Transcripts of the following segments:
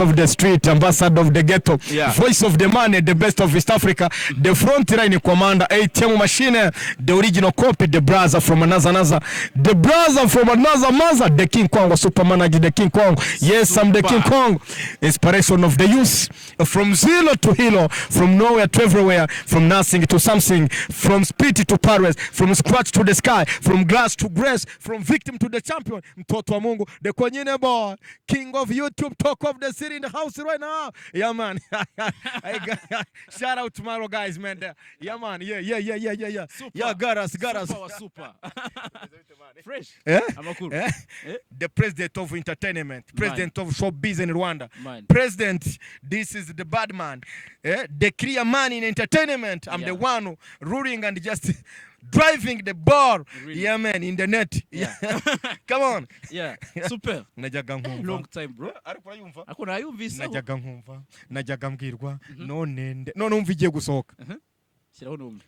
heart of the street, ambassador of the ghetto, voice of the man, the best of East Africa, the front line commander, ATM machine, the original copy, the brother from another, the brother from another mother, the King Kong, Superman, the King Kong. Yes, I'm the King Kong. Inspiration of the youth, from zero to hero, from nowhere to everywhere, from nothing to something, from spirit to Paris, from scratch to the sky, from glass to grace, from victim to the champion. Mtoto wa Mungu, the Konyine boy, king of YouTube, talk of the city in the house right now. Yeah, man. Shout out tomorrow, guys, man. Yeah, man. Yeah. Super. Yeah, got us. Super. Fresh. Yeah? Amakuru. Yeah? The president of entertainment, president of showbiz in Rwanda. Man. President, this is the bad man. The clear man in entertainment. I'm the one ruling and just driving the ball. Really? Yeah, man, in the net. Yeah. Come on. Yeah. Super. Najaga nkumva. Long time, bro. Ako nayumvise. Najaga nkumva. Najaga mbwirwa. None umva igiye gusohoka. Shyiraho numve.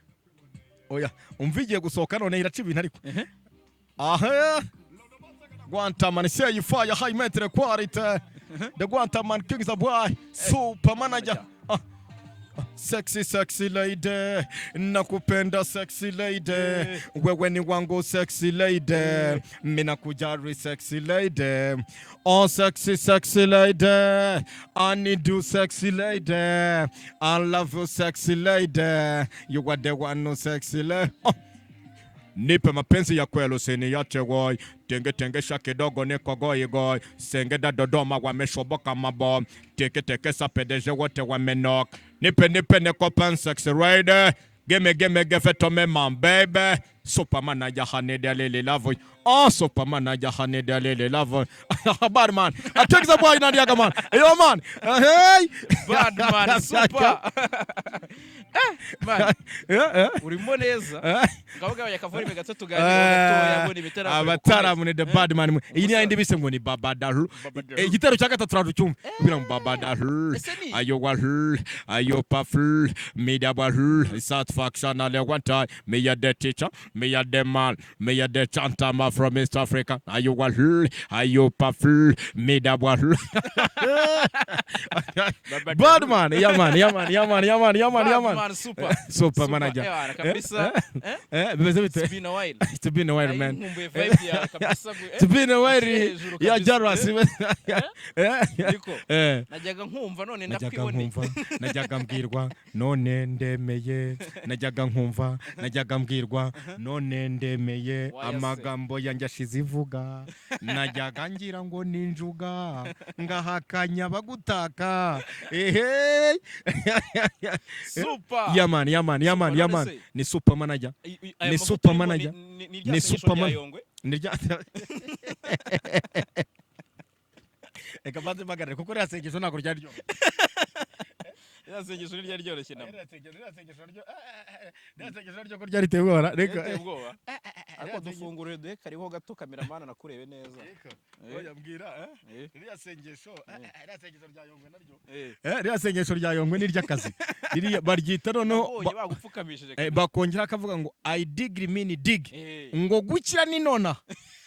Oya, umva igiye gusohoka none iraca ibintu ariko. Aha. Guantaman say you fire high metric quality. The Guantaman Kings of boy. Super manager. Sexy lady, nakupenda sexy lady, wewe ni wangu sexy lady, mina kujari sexy lady, oh sexy lady, I need you sexy lady, I love you sexy lady, you are the one no sexy lady. Nipe mapenzi ya kweli usiniache woi, tenge kidogo niko goi, sengeda Dodoma wameshoboka mabo, teke sapedeje wote wamenoka, nipe niko pan sexy rider, give it to me man baby, Superman aja hanede lele love, oh Superman aja hanede lele love, bad man, I take the boy na diaga man, yo man, hey, bad man, super. Man, urimo neza ngavuga yakavura imegato tuganira yabona ibitera abatara mune the bad man iyi ni indi bise ngo ni babadahu igitero cya gatatu raducyumva kugira ngo babadahu ayo wahu ayo pafu midabahul satisfaction ale wanta me ya the teacher me ya the man me ya the chantama from East Africa ayo wahu ayo pafu midabahul bad man yeah man super manager kabisa it's been a while man it's been a while ya Jalas najyaga nkumva none ndakwibone najyaga mbwirwa none ndemeye najyaga nkumva najyaga mbwirwa none ndemeye amagambo yanjye ashizivuga najyaga ngira ngo ninjuga ngahakanya bagutaka super yeah man ni super manager ni super manager ni super manager eka baze magare kuko yasengesho nako ryaryo yasengesho ryaryoshye namo yasengesho ryo ko ryari tegora reka ariko dufungurire duhe kariho gato kameramana nakurebe neza oya mbwira yasengesho rya Yongwe naryo yasengesho rya Yongwe ni ry'akazi riri baryita noneho bagupfukamishije bakongera akavuga ngo I dig mini dig ngo gukira ni nona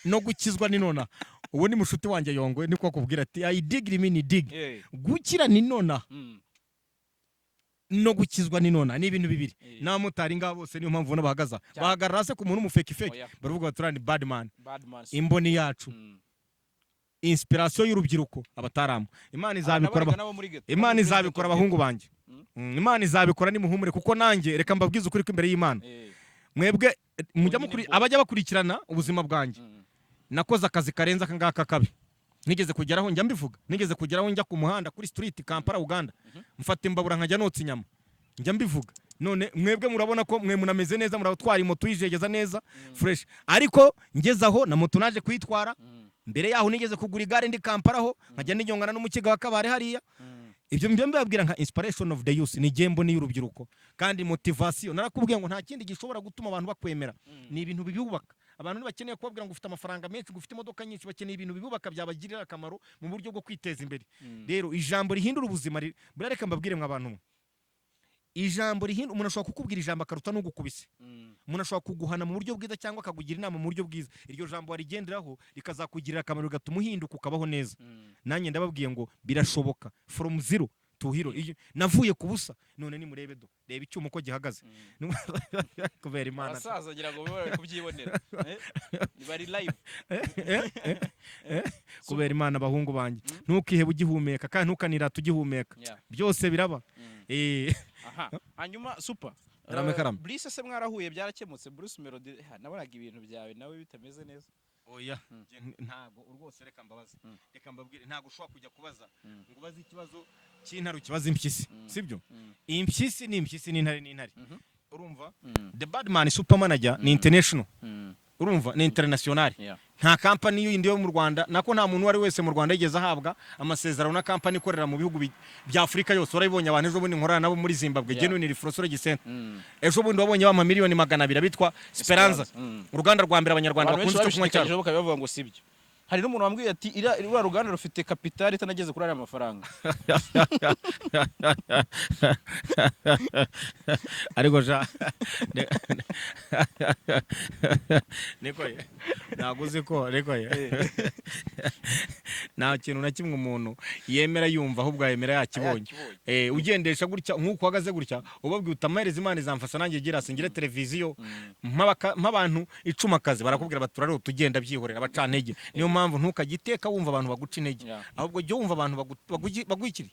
no gukizwa ni nona uwo ni mushuti wanjye Yongwe niko kubwira ati I dig mini dig gukira ni nona no gukizwa ni nona ni ibintu bibiri namutari ngabo bose niyo mpamvu bahagaza bahagarara se ku muntu umufeki baravuga baturani bad man imboni yacu inspiration y'urubyiruko abataramu Imana izabikora abahungu banje Imana izabikora ni muhumure kuko nanjye reka mbabwize ukuri imbere y'Imana mwebwe mujya mukuri abajya bakurikirana ubuzima bwanjye nakoze akazi karenza akangaka kabi nigeze kugeraho njya mbivuga nigeze kugeraho njya ku muhanda kuri street Kampala Uganda mfata imbabura nkajya notsa inyama njya mbivuga none mwebwe murabona ko mwe munameze neza muratwara moto yijegeza neza fresh ariko ngezaho na moto naje kwitwara mbere yaho nigeze kugura igare ndi Kampala ho nkajya nijyongana n'umukiga wa kabare hariya ibyo mbabwira nka inspiration of the youth ni gembo ni y'urubyiruko kandi motivation narakubwiye ngo nta kindi gishobora gutuma abantu bakwemera ni ibintu bibubaka abantu bakeneye kubabwira ngo ufite amafaranga menshi ngo ufite imodoka nyinshi bakeneye ibintu bibubaka byabagirira akamaro mu buryo bwo kwiteza imbere rero ijambo rihindura ubuzima burareka mbabwire mwa abantu ijambo rihinda umuntu ashobora kukubwira ijambo akaruta n'ugukubise umuntu ashobora kuguhana mu buryo bwiza cyangwa akakugira inama mu buryo bwiza iryo jambo warigenderaho rikazakugirira akamaro gatuma uhinduka ukabaho neza nanjye ndababwiye ngo birashoboka from zero to hero navuye ku busa none nimurebe do reba icyuma uko gihagaze kubera Imana asaza ngira ngo bari kubyibonera bari live kubera Imana bahungu banjye ntukihebe ugihumeka kandi ntukanira tugihumeka byose biraba aha hanyuma super Bruce se mwarahuye byarakemutse Bruce Melodie nabonaga ibintu byawe nawe bitameze neza oya ntago urwose reka mbabaza reka mbabwire ntago ushobora kujya kubaza ngo bazi ikibazo cy'intare kibaza impyisi sibyo impyisi ni impyisi n'intare urumva the bad man super manager ni international urumva ni international nta company yindi yo mu Rwanda nako nta muntu wari wese mu Rwanda yigeze ahabwa amasezerano na company ikorera mu bihugu bya Afrika yose urabibonye abantu ejo bundi nkorana nabo muri Zimbabwe genuine refrosore gisente ejo bundi wabonye bama miliyoni 200 bitwa Speranza uruganda rwa mbere abanyarwanda bakunze cyo kunywa cyane bavuga ngo sibyo hari n'umuntu wambwiye ati ira ruganda rufite capital itanageze kuri aya mafaranga ariko ja nekoye naguze ko nekoye nta kintu na kimwe umuntu yemera yumva ahubwo yemera yakibonye ugendesha gutya nkuko hagaze gutya ubabwiye utamereza Imana izamfasha nanjye Jalas ngire televiziyo nk'abantu icumakazi barakubwira baturare utugenda byihorera bacantege niyo mpamvu ntukagiteka wumva abantu baguca intege ahubwo jyo wumva abantu bagwikiri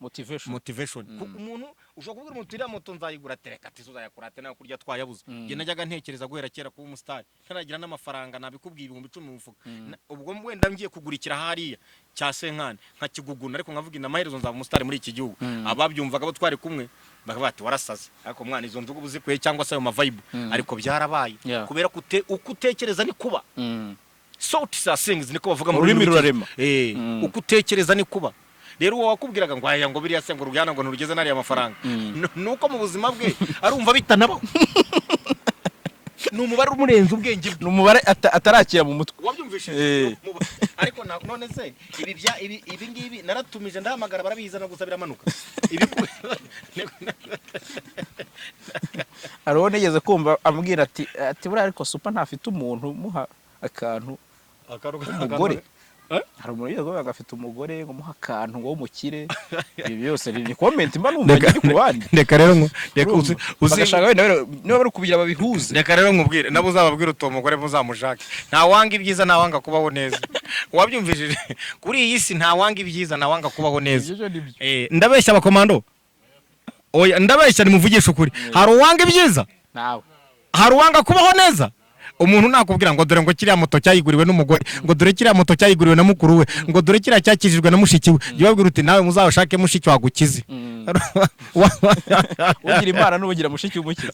motivation kuko umuntu ushobora kubwira umuntu iriya moto nzayigura tereka ati uzayakurate nayo kurya twayabuze nge najyaga ntekereza guhera kera kuba umustar ntaragira n'amafaranga nabikubwiye 10,000 mu mufuka ubwo wenda ngiye kugurikira hariya cya Senkane nkakiguguna ariko nkavuga inamaherezo nzaba umustar muri iki gihugu ababyumvaga bo twari kumwe bakabati warasaze ariko mwana izo nzugo buzikuye cyangwa se ayo mavibe ariko byarabaye kubera uko utekereza ni kuba Salt sa things niko bavuga mu rurimi rurarema uko utekereza ni kuba rero uwo wakubwiraga ngo aya ngo biriya se ngo rujyana ngo nurugeze nari amafaranga nuko mu buzima bwe arumva bitanabaho numubare umurenze ubwenge numubare atarakira mu mutwe wabyumvishije ariko none se ibi ngibi naratumije ndahamagara barabizana gusa biramanuka ibi arone yeze kumva ambwira ati buriya ariko super ntafite umuntu muha akantu umugore hari umuntu yego agafite umugore ngo muha akantu ngo umukire ibi byose ni comment mba numva ndi kubandi reka rero ngo reka uzashaka wenda niba bari kubigira babihuze reka rero nkubwire nabo uzababwira uto mugore muzamushake nta wanga ibyiza nta wanga kubaho neza wabyumvishije kuri iyi si nta wanga ibyiza nta wanga kubaho neza ndabeshya abakomando oya ndabeshya nimuvugisha ukuri hari uwanga ibyiza nawe hari uwanga kubaho neza umuntu nakubwira ngo dore ngo kiriya moto cyayiguriwe n'umugore ngo dore kiriya moto cyayiguriwe na mukuru we ngo dore kiriya cyakijijwe na mushiki we yababwira uti nawe muzabashake mushiki wagukize ugira Imana n'ubugira mushiki umukize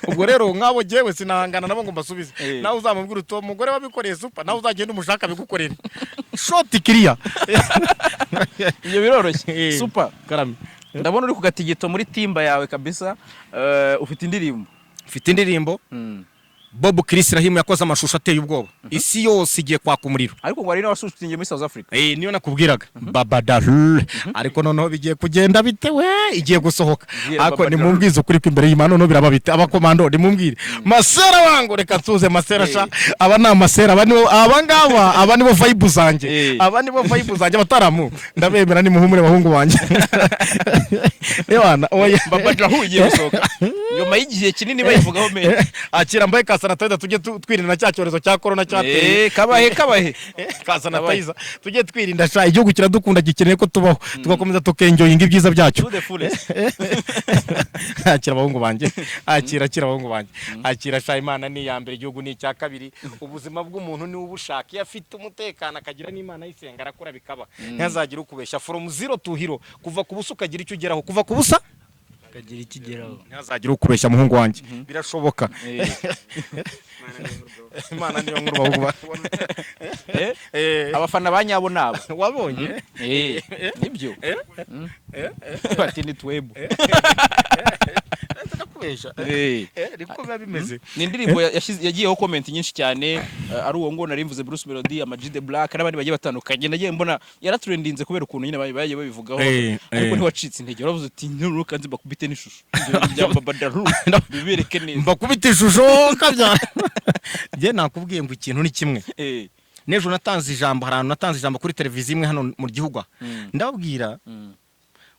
ubwo rero nkabo jewe sinahangana nabo ngo mbasubize nawe uzamubwira uti umugore wabikoreye super nawe uzagenda umushaka bigukorera short clear iyo biroroshye super karame ndabona uri kugatigito muri timba yawe kabisa ufite indirimbo Bob Chris Rahim yakoze amashusho ateye ubwoba isi yose igiye kwaka umuriro ariko ngo ari n'abashutingiye muri South Africa niyo nakubwiraga babadahul ariko noneho bigiye kugenda bitewe igiye gusohoka ariko nimumbwize ukuri ko imbere y'Imana no biraba bite abakomando nimumbwire masera wangu reka nsuze masera sha aba na masera aba nibo vibe zanjye abataramu ndabemera ni muhumure bahungu banje Ewana oya babadahul igiye gusohoka nyuma y'igihe kinini bayivugaho me akira mbaye sanitizer tujye twirinda cya cyorezo cya corona cyateye kabahe ka sanitizer tujye twirinda sha igihugu kiradukunda gikeneye ko tubaho tugakomeza tukenjoyinga ibyiza byacyo akira abahungu banje akira sha Imana ni ya mbere igihugu ni cya kabiri ubuzima bw'umuntu ni ubushaka yafite umutekano akagira n'Imana yisenga arakora bikaba ntazagira ukubeshya from zero to hero kuva ku busa ukagira icyo ugeraho kuva ku busa kagira ikigeraho ntazagira ukubeshya muhungu wanjye birashoboka Imana niyo nkuru bahungu abafana banyabo nabo wabonye nibyo bati ni twebo kubesha niko biba bimeze. Ni indirimbo yagiyeho comment nyinshi cyane, ari uwo ngo narimvuze Bruce Melodie, Ama-G The Black n'abandi bagiye batandukanye, nagiye mbona yaratrendinze kubera ukuntu nyine bagiye babivugaho, ariko ntiwacitse intege, uravuze uti nturuka nzi bakubite n'ishusho byamba badaru bibereke neza bakubite ishusho kabya. Je nakubwiye ngo ikintu ni kimwe. Nejo natanze ijambo, harano natanze ijambo kuri televiziyo imwe hano mu gihugu, ndabwira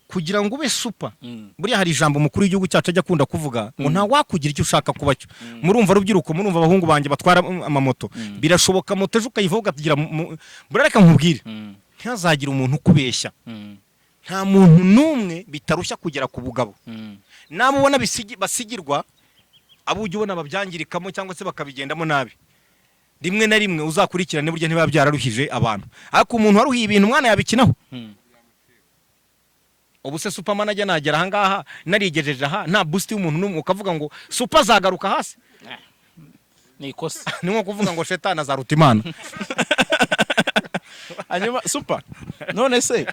kugira ngo ube super. Buriya hari ijambo umukuru w'igihugu cyacu ajya kunda kuvuga ngo nta wakugira icyo ushaka kuba cyo. Murumva rubyiruko, murumva abahungu banjye batwara amamoto, birashoboka moto ejo ukayivuga tugira burareka nkubwire, ntazagira umuntu ukubeshya. Nta muntu numwe bitarushya kugera ku bugabo. Nabo ubona basigirwa, abo ujye ubona babyangirikamo cyangwa se bakabigendamo nabi, rimwe na rimwe uzakurikirane burya ntiba byararuhije abantu. Ariko umuntu waruhiye ibintu umwana yabikinaho. Ubu se Superman ajya nagera aha ngaha narigejeje aha nta boost y'umuntu numwe ukavuga ngo super zagaruka hasi, ni ikosa. Ni nko kuvuga ngo shetani azaruta Imana. Hanyuma super none se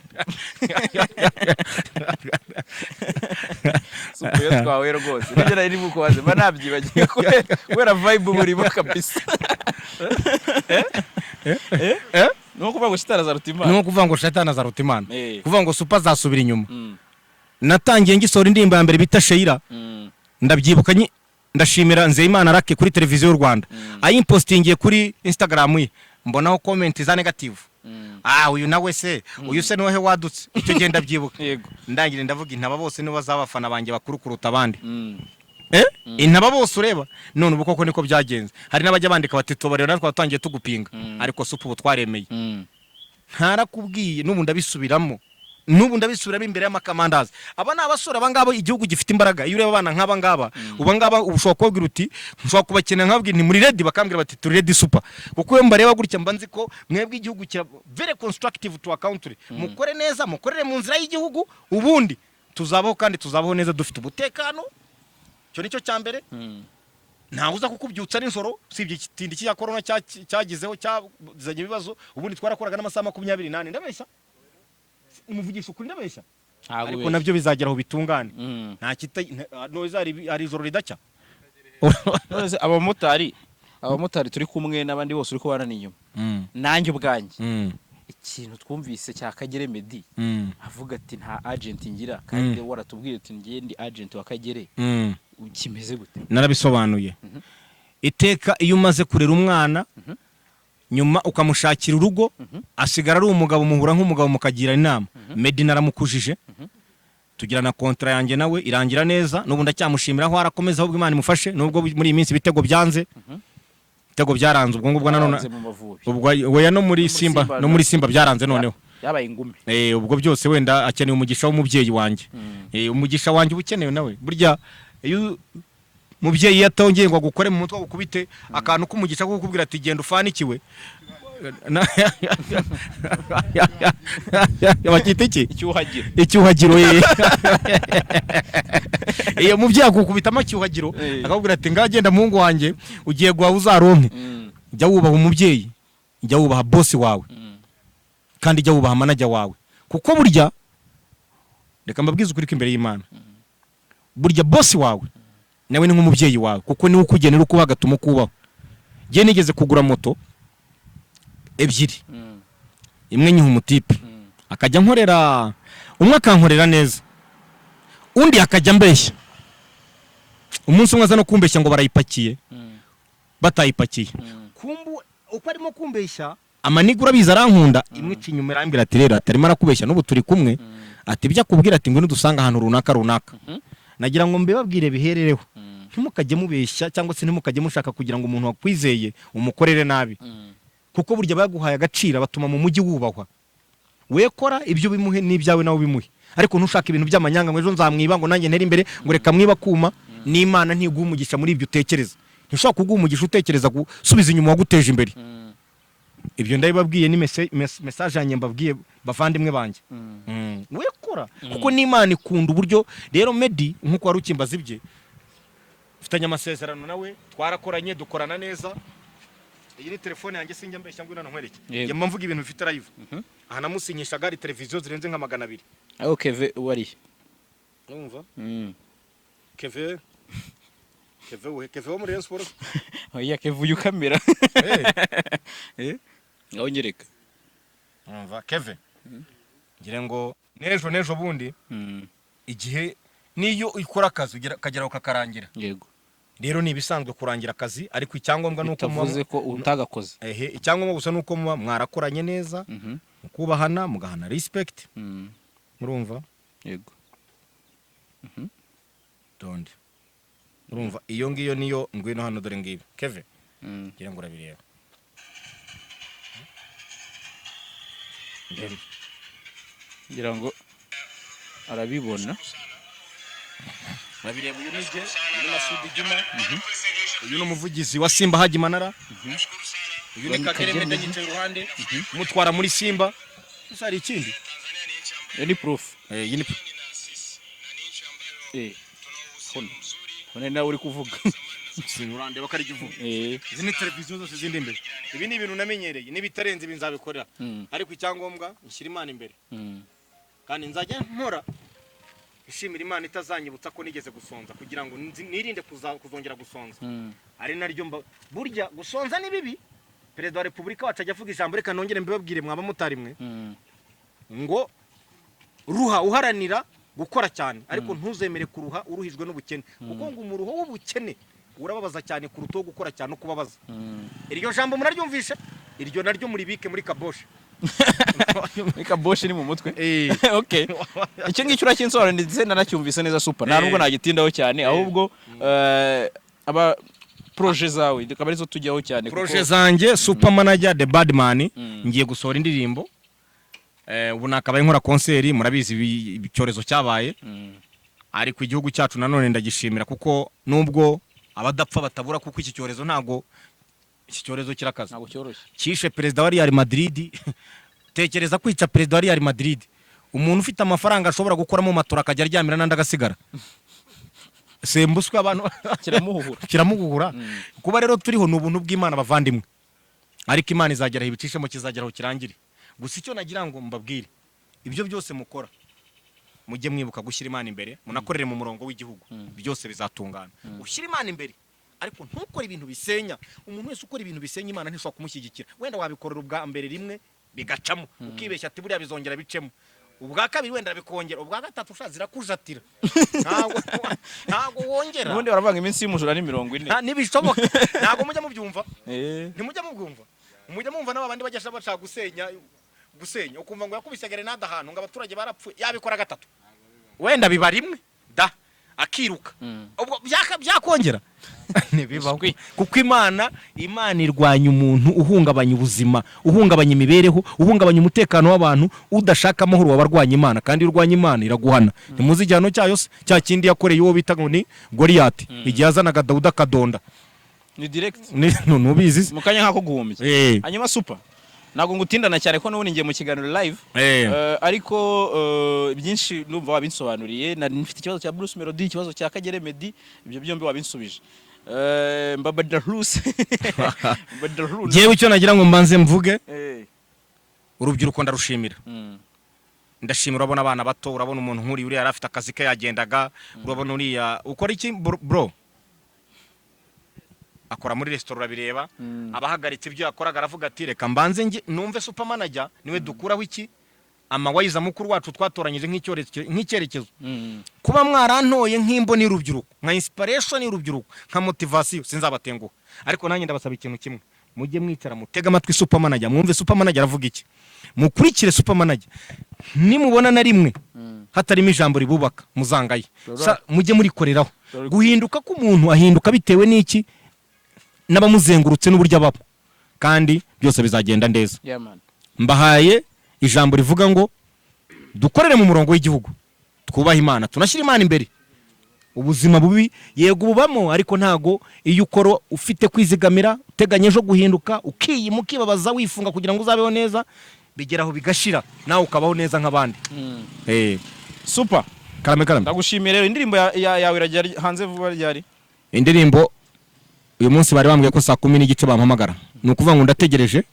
super yo twawe rwose nibyo nari bukubaze mba nabyibagiye kubera vibe burimo kabisa. No kuvuga ngo shetani azaruta Imana, no kuvuga ngo shetani azaruta Imana, kuvuga ngo super zasubira inyuma. Natangiye ngisora indirimbo ya mbere bita Sheira, ndabyibuka ndashimira Nzeyimana Arakaye kuri televiziyo y'u Rwanda, ayimpostingiye kuri Instagram ye, mbonaho comment za negative. Uyu nawe se uyu se nohe wadutse, icyo genda byibuka. Ndangire ndavuga intaba bose nibo bazabafana banjye bakuru kuruta abandi. Intaba bose ureba none ubu koko niko byagenze. Hari n'abajya bandika bati tubarira natwe twatangiye tugupinga, ariko supu ubu twaremeye. Ntarakubwiye n'ubu ndabisubiramo, n'ubu ndabisubiramo imbere y'amakamandazi. Aba ni abasore abangaba igihugu gifite imbaraga. Iyo ureba abana nk'aba ngaba, uba ngaba ushobora kubabwira uti nshobora kubakena nkabwira ni muri ready, bakambwira bati turi ready super. Kuko iyo mbareba gutya mba nzi ko mwebwe igihugu kira very constructive to our country. Mukore neza, mukorere mu nzira y'igihugu, ubundi tuzabaho kandi tuzabaho neza dufite ubutekano. Cyo nicyo cyambere. Nta uza kukubyutsa n'injoro, usibye ikitindi cya corona cyagizeho cyazanye ibibazo. Ubundi twarakoraga n'amasaha 28. Ndabeshya umuvugisha ukuri, ndabeshya, ariko nabyo bizageraho bitungane. Nta nozari ari ijoro ridacya. abamotari turi kumwe n'abandi bose uri kubana n'inyuma, nanjye ubwanjye ikintu twumvise cya Kagere Medi avuga ati nta agent ngira, kandi waratubwiye ati ngiye ndi agent wa Kagere, kimeze gute? Narabisobanuye. Iteka iyo umaze kurera umwana nyuma ukamushakira urugo, asigara ari umugabo, muhura nk'umugabo mukagira inama. Medi naramukujije, tugira na kontra yanjye nawe irangira neza, n'ubu ndacyamushimira aho arakomeza, ahubwo Imana imufashe, nubwo muri iyi minsi bitego byanze, bitego byaranze ubwo ngubwo nanone, ubwo we no muri Simba, no muri Simba byaranze noneho yabaye ingumi. Ubwo byose wenda akeneye umugisha w'umubyeyi wanjye. Umugisha wanjye ubukenewe nawe. Burya iyo mubyeyi yatongeye ngo gukore mu mutwe gukubite akantu kumugisha ko kukubwira ati genda ufanikiwe, bakitiki icyuhagiro. Iyo mubyeyi akukubitamo icyuhagiro akakubwira ati ngagenda muhungu wanjye ugiye gwa uzaronke. Jya wubaha umubyeyi, jya wubaha boss wawe, kandi jya wubaha manager wawe, kuko burya reka mbabwize ukuri imbere y'Imana, burya boss wawe nawe ni nk'umubyeyi wawe, kuko niwe ukugenera uko bagatuma kubaho. Je nigeze kugura moto ebyiri, imwe nyiha umutipe akajya nkorera, umwe akankorera neza, undi akajya mbeshya. Umunsi umwe aza no kumbeshya ngo barayipakiye, batayipakiye. Kumbu uko arimo kumbeshya, amanigura biza arankunda, imwe cinyuma irambira ati rero atarimo arakubeshya n'ubu turi kumwe, ati bijya kubwira ati ngo nidusanga ahantu runaka. Nagira ngo mbebabwire biherereho, ntimukajye mubeshya cyangwa se ntimukajye mushaka kugira ngo umuntu wakwizeye umukorere nabi, kuko burya baguhaye agaciro batuma mu mujyi wubahwa. Wekora ibyo bimuhe n'ibyawe nawe bimuhe, ariko ntushaka ibintu by'amanyanga ngo ejo nzamwiba ngo nanjye nteri imbere ngo reka mwiba kuma. N'Imana ntiguha umugisha muri ibyo utekereza. Ntushaka kuguha umugisha utekereza gusubiza inyuma waguteje imbere. Ibyo ndabibabwiye ni message yanjye mbabwiye bavandimwe banjye. Wekora kuko n'Imana ikunda uburyo. Rero Medi nkuko wari ukimbaza ibye, ufitanye amasezerano nawe, twarakoranye dukorana neza. Iyi ni telefone yanjye sinjya mbeshya ngo nkwereke. Njye mvuga ibintu bifite live. Aha namusinyisha gari televiziyo zirenze nka 200. Aho Keve wari urumva? Keve Keve wo muri Rayon Sports. Oya Keve uyu kamera. Aho nyereka. Umva Keve. Ngira ngo nejo bundi. Igihe niyo ikora akazi kageraho kakarangira. Yego. Rero ni ibisanzwe kurangira akazi ariko icyangombwa nuko muvuze ko utagakoze. Icyangombwa gusa nuko mwarakoranye neza. Kubahana mugahana respect. Murumva? Yego. Donde. Urumva iyo ngiyo niyo ngwino hano dore ngibi. Keve. Ngira ngo urabireba. Ngira ngo arabibona. Urabireba uyu nije, uyu na Sudi Juma. Uyu n'umuvugizi wa Simba Haji Manara. Uyu ni Kagere Mede nyice iruhande. Mutwara muri Simba. Usari ikindi. Ni proof. Yini. Hone nawe uri kuvuga. Sinurande bakari kivuga. Izi ni televiziyo zose zindi imbere. Ibi ni ibintu namenyereye n'ibitarenze ibinzabikorera. Ariko icyangombwa nshyira Imana imbere. Kandi nzajya nkora ishimira Imana itazanyibutsa ko nigeze gusonza kugira ngo nirinde kuzongera gusonza. Ari naryo burya gusonza ni bibi. Perezida wa Repubulika wacu ajya avuga ijambo reka nongere mbibabwire mwaba mutarimwe. Ngo ruha uharanira gukora cyane ariko ntuzemere kuruha uruhijwe n'ubukene kuko ngo umuruho w'ubukene urababaza cyane kuruto gukora cyane no kubabaza. Iryo jambo muraryumvishe iryo naryo muri bike muri kaboshe. Muri kaboshe ni mu mutwe. Okay. Icyo ngicyo urakinsobanura ndetse nanacyumvise neza super. Nta nubwo nagitindaho cyane ahubwo aba projet zawe akaba arizo tujyaho cyane kuko projet zanjye super manager the bad man ngiye gusohora indirimbo. Ubu nakabaye nkora concert murabizi icyorezo cyabaye. Ariko igihugu cyacu nanone ndagishimira kuko nubwo abadapfa batabura kuko iki cyorezo ntago iki cyorezo kirakaza. Ntago cyoroshye. Kishe president wa Real Madrid. Tekereza kwica president wa Real Madrid. Umuntu ufite amafaranga ashobora gukoramo matora akajya aryamira nandi agasigara. Sembuswe abantu kiramuhuhura. Kuba rero turiho n'ubuntu bw'Imana bavandimwe. Ariko Imana izagera ibicishemo kizageraho kirangire. Gusa icyo nagira ngo mbabwire ibyo byose mukora mujye mwibuka gushyira Imana imbere munakorere mu murongo w'igihugu byose bizatungana. Ushyira Imana imbere ariko ntukore ibintu bisenya. Umuntu wese ukora ibintu bisenya Imana ntishobora kumushyigikira. Wenda wabikorera ubwa mbere rimwe bigacamo ukibeshya ati buriya bizongera bicemo. Ubwa kabiri wenda bikongera ubwa gatatu ushazira kujatira. Ntago wongera. Ubundi baravanga iminsi y'umujura ni 40. Nibishoboka. Ntago mujya mubyumva. Ntimujya mubwumva. Mujya mumva n'abandi bajyasha bashaka gusenya ukumva ngo yakubise grenade ahantu ngo abaturage barapfuye yabikora gatatu wenda biba rimwe da akiruka ubwo byakongera nibibaho kuko Imana irwanya umuntu uhungabanya ubuzima uhungabanya imibereho uhungabanya umutekano w'abantu udashaka amahoro wabarwanya Imana kandi urwanya Imana iraguhana nimuzi ijyano cyayo cya kindi yakoreye uwo bita ngo ni Goliath igihe azanaga Dawuda kadonda ni direct nubizi mukanya nkako guhumbye hanyuma super nago ngutindana cyane ko n'ubundi ngiye mu kiganiro live ariko byinshi numva wabinsobanuriye nifite ikibazo cya Bruce Melodie ikibazo cya Kagere Medi ibyo byombi wabinsubije Mbabadalus jewe icyo nagira ngo mbanze mvuge urubyiruko ndarushimira ndashimira urabona abana bato urabona umuntu nkuri uri yarafite akazi ke yagendaga urabona uriya ukora iki bro akora muri restaurant bireba abahagaritse ibyo yakoraga aravuga ati reka mbanze nge numve super manager niwe dukuraho iki amawayiza mukuru wacu twatoranyije nk'icyerekezo kuba mwarantoye nk'imboni y'urubyiruko nka inspiration y'urubyiruko nka motivation sinzabatenguha ariko nanjye ndabasaba ikintu kimwe mujye mwicara mutega amatwi super manager mwumve super manager aravuga iki mukurikire super manager nimubona na rimwe hatarimo ijambo ribubaka muzangaye mujye murikoreraho guhinduka k'umuntu ahinduka bitewe n'iki n'abamuzengurutse n'uburyo ababo kandi byose bizagenda neza mbahaye ijambo rivuga ngo dukorere mu murongo w'igihugu twubaha Imana tunashyira Imana imbere ubuzima bubi yego bubamo ariko ntago iyo ukora ufite kwizigamira uteganye ejo guhinduka ukiyima ukibabaza wifunga kugira ngo uzabeho neza bigeraho bigashira nawe ukabaho neza nk'abandi super karame ndagushimiye rero indirimbo yawe irajya hanze vuba ryari indirimbo uyu munsi bari bambwiye ko saa 10 n'igice bampamagara nukuvuga ngo ndategereje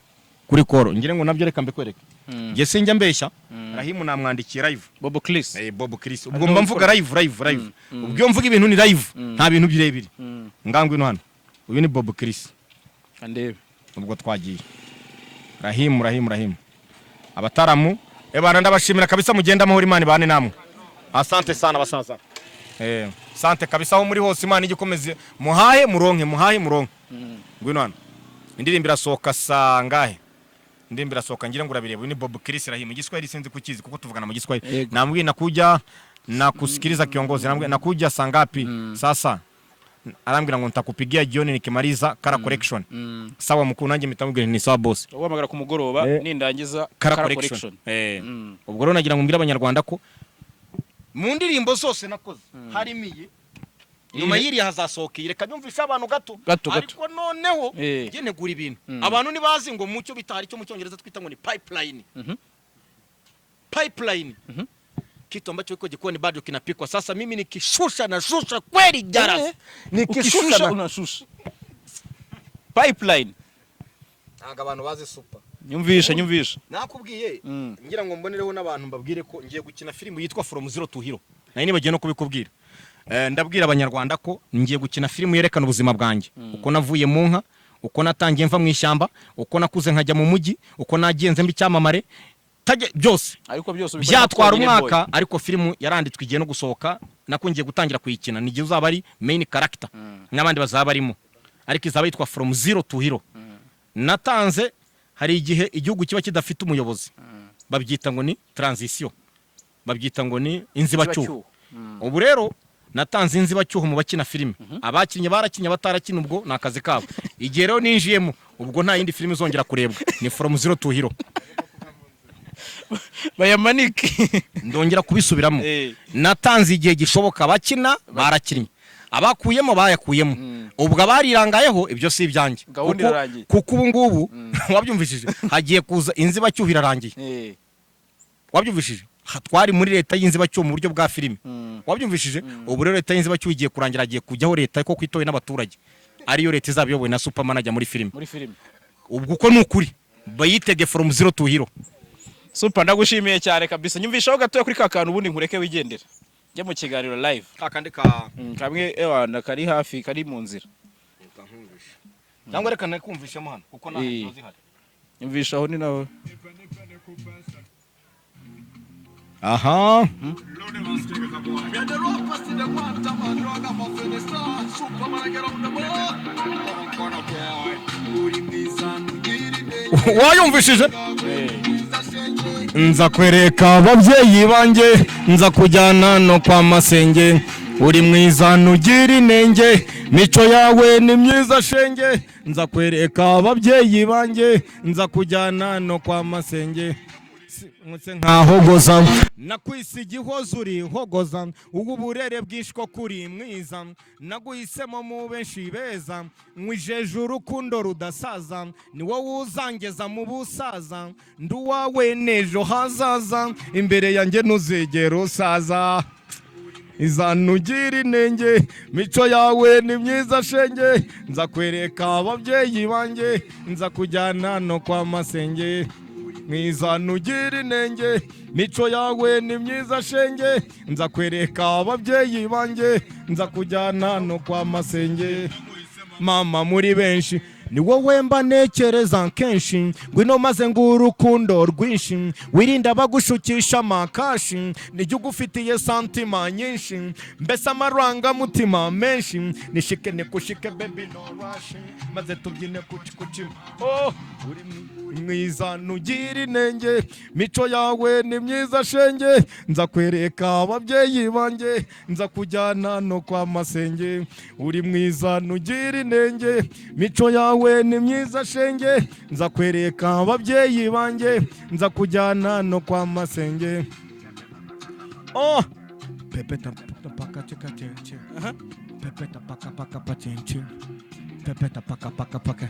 kuri koro ngire ngo nabyo reka mbikwereke nge sinjya mbeshya Rahimu namwandikiye live Bobo Chris Bobo Chris ubwo mba mvuga live ubwo mvuga ibintu ni live nta bintu birebire ngangwe no hano uyu ni Bobo Chris andebe ubwo twagiye Rahimu abataramu ebana ndabashimira kabisa mugenda amahoro Imana bane namwe asante sana basaza sante kabisa aho muri hose Imana igikomeze muhaye muronke ngwino hano indirimbo irasohoka sangahe indirimbo irasohoka ngira ngo urabireba ni Bobo Chris Rahimu igiswahili sinzi kukizi kuko tuvugana mu giswahili nambwi nakuja na kusikiliza kiongozi nambwi nakuja sangapi sasa arambwira ngo ntakupigia jioni nikimaliza kara correction sawa mukuru nanjye mitamubwira ni sawa boss wamagara ku mugoroba nindangiza kara correction ubwo rero nagira ngo mbira abanyarwanda ko mu ndirimbo zose nakoze harimiye nyuma yiri hazasohoka reka byumvisha abantu gato ariko noneho nge negura ibintu abantu nibazi ngo mucyo bitari cyo mu cyongereza twita ngo ni pipeline kitu ambacho iko jikoni bado kinapikwa. Sasa mimi nikishusha na shusha kweli Jalas. Nikishusha na unashusha. Pipeline. Abantu bazi super. Nyumvisha. Nakubwiye ngira ngo mbonereho n'abantu mbabwire ko ngiye gukina filmu yitwa From Zero to Hero. Nari nibagiye no kubikubwira. Ndabwira abanyarwanda ko ngiye gukina filmu yerekana ubuzima bwanjye. Uko navuye mu nka, uko natangiye mva mu ishyamba, uko nakuze nkajya mu mujyi, uko nagiye mbi cyamamare. Byose byatwara umwaka ariko filmu yaranditswe igiye no gusohoka nako ngiye gutangira kuyikina ni gihe uzaba ari main character n'abandi bazaba barimo ariko izaba yitwa From Zero to Hero. Natanze hari igihe igihugu kiba kidafite umuyobozi babyita ngo ni transition, babyita ngo ni inzibacyuho. Ubu rero natanze inzibacyuho mu bakina filime, abakinnye barakinnye batarakina ubwo nakaze kabo. Igihe rero ninjiyemo ubwo nta yindi filime izongera kurebwa, ni From Zero to Hero. Bayamaniki ndongera kubisubiramo natanze igihe gishoboka abakina barakinnye abakuyemo bayakuyemo ubwo abarirangayeho ibyo si ibyanjye kuko ubu ngubu wabyumvishije hagiye kuza inzibacyuho irarangiye wabyumvishije twari muri leta y'inzibacyuho mu buryo bwa filime wabyumvishije ubu rero leta y'inzibacyuho igiye kurangira agiye kujyaho leta ko kwitowe n'abaturage ariyo leta izabiyobowe na supermanager muri filime ubwo uko nukuri bayitege From Zero to Hero. Super ndagushimiye cyane kabisa nyumvishaho gatoya kuri kakantu ubundi nkureke wigendera njye mu kiganiro live kakandi kamwe ewana kari hafi kari mu nzira cyangwa reka nakumvishemo hano kuko nta ntozi hari nyumvishaho ni nawe aha wayumvishije nza kwereka ababyeyi banjye nza kujyana no kwa masenge uri mwiza nugira inenge mico yawe ni myiza shenge nza kwereka ababyeyi banjye nza kujyana no kwa masenge nkutse nkahogoza nakwisi igihozo uri hogoza ubu burere bwishko kuri mwiza naguhisemo mu benshi beza nkwijeje urukundo rudasaza ni wowe uzangeza mu busaza nduwawe nejo hazaza imbere yanjye ntuzegera usaza izanugira inenge mico yawe ni myiza shenge nza kwereka ababyeyi banjye nza kujyana no kwa masenge mwiza nugira inenge mico yawe ni myiza shenge nza kwereka ababyeyi banjye nza kujyana no kwa masenge mama muri benshi ni wowe mba nekereza kenshi ngwino maze ngurukundo rwinshi wirinda bagushukisha makashi nijye ugufitiye santima nyinshi mbese amarangamutima menshi nishike nikushike baby no rush maze tubyine kuci oh uri mwiza nugira inenge mico yawe ni myiza shenge nza kwereka ababyeyi banjye nza kujyana no kwa masenge uri mwiza nugira inenge mico yawe ni myiza shenge nza kwereka ababyeyi banjye nza kujyana no kwa masenge oh pepeta paka cheka cheche pepeta paka paka pachenche pepeta paka paka paka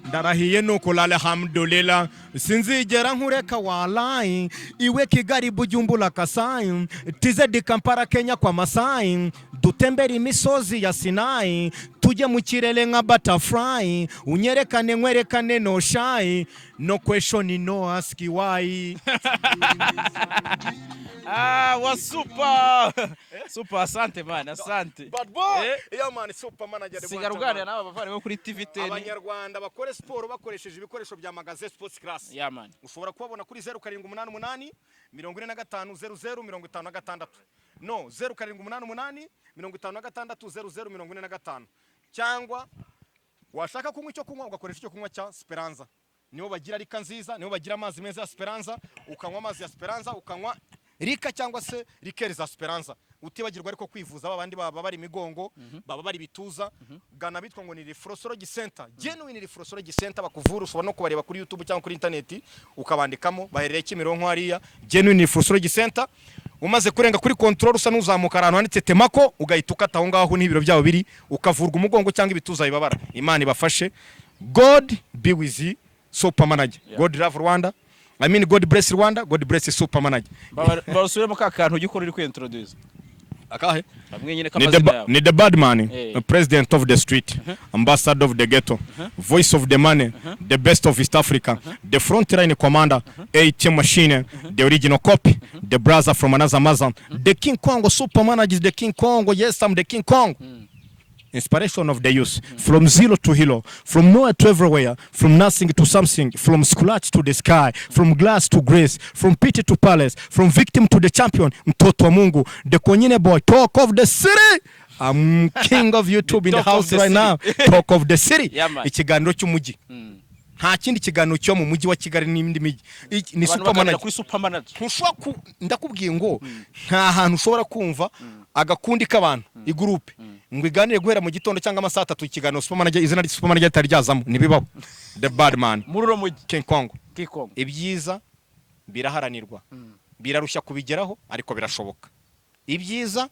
ndarahiye nuko alhamdulillah sinzigera nkureka wallahi iwe Kigali Bujumbura Kasai TZ Kampala Kenya kwa Masai dutembera imisozi ya Sinai tujye mu kirere nka butterfly unyerekane nkwerekane no shy no question no ask why. Was super. Super, asante man, asante. Bad boy. Yeah man, super manager. Sigarugane nawe bavare kuri TV 10. Abanyarwanda bakore sport bakoresheje ibikoresho bya Ageze Sports Class. Yeah man. Ushobora kubabona kuri 0788 45 00 no 0788 56 00 cyangwa washaka kunywa icyo kunywa ugakoresha icyo kunywa cya Speranza. Niho bagira rika nziza, niho bagira amazi meza ya Speranza, ukanywa amazi ya Speranza, ukanywa rika cyangwa se rikeri za Speranza. Utibagirwa ariko kwivuza abandi baba bari imigongo, baba bari bituza, gana bitwa ngo ni Reflexology Center. Genuine Reflexology Center bakuvura, ushobora no kubareba kuri YouTube cyangwa kuri internet ukabandikamo, baherereye Kimironko hariya. Genuine Reflexology Center. Umaze kurenga kuri control usa nuzamuka ahantu handitse Temako, ugahita ukata aho ngaho n'ibiro byabo biri, ukavurwa umugongo cyangwa ibituza bibabara. Imana ibafashe. God be with you, super manager. Yeah. God love Rwanda. I mean God bless Rwanda, God bless super manager. Barusubiremo ka kantu ugikora uri kwintroduce. Akahe? Ni the bad man, president of the street, ambassador of the ghetto, voice of the money, the best of East Africa, the front line commander, ATM machine, the original copy, the brother from another mother, the King Kong, super manager is the King Kong. Yes, I'm the King Kong. Inspiration of the youth, from zero to hero, from nowhere to everywhere, from nothing to something, from scratch to the sky, from glass to grace, from pity to palace, from victim to the champion. Mtoto wa Mungu, the Konyine boy, talk of the city. I'm king of YouTube in the house right now. Talk of the city. Ikiganiro cy'umujyi. Nta kindi kiganiro cyo mu mujyi wa Kigali n'indi mijyi. Ni supermanager. Ndakubwiye ngo nta hantu ushobora kumva agakundi k'abantu igroupe ngo iganire guhera mu gitondo cyangwa amasaha 3 ikiganiro supermanager izina ry supermanager atari ryazamo nibibaho. The bad man mururo mujyi King Kong. Ibyiza biraharanirwa, birarushya kubigeraho ariko birashoboka. Ibyiza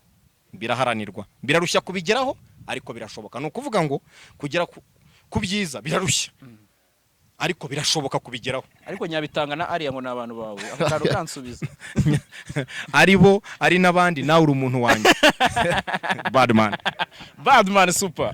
biraharanirwa, birarushya kubigeraho ariko birashoboka. No kuvuga ngo kugera ku byiza birarushya ariko birashoboka kubigeraho. Ariko nyabitanga na ari ngo nabantu bawe akaro kansubiza. Aribo ari nabandi nawe uri umuntu wanjye. Bad man super.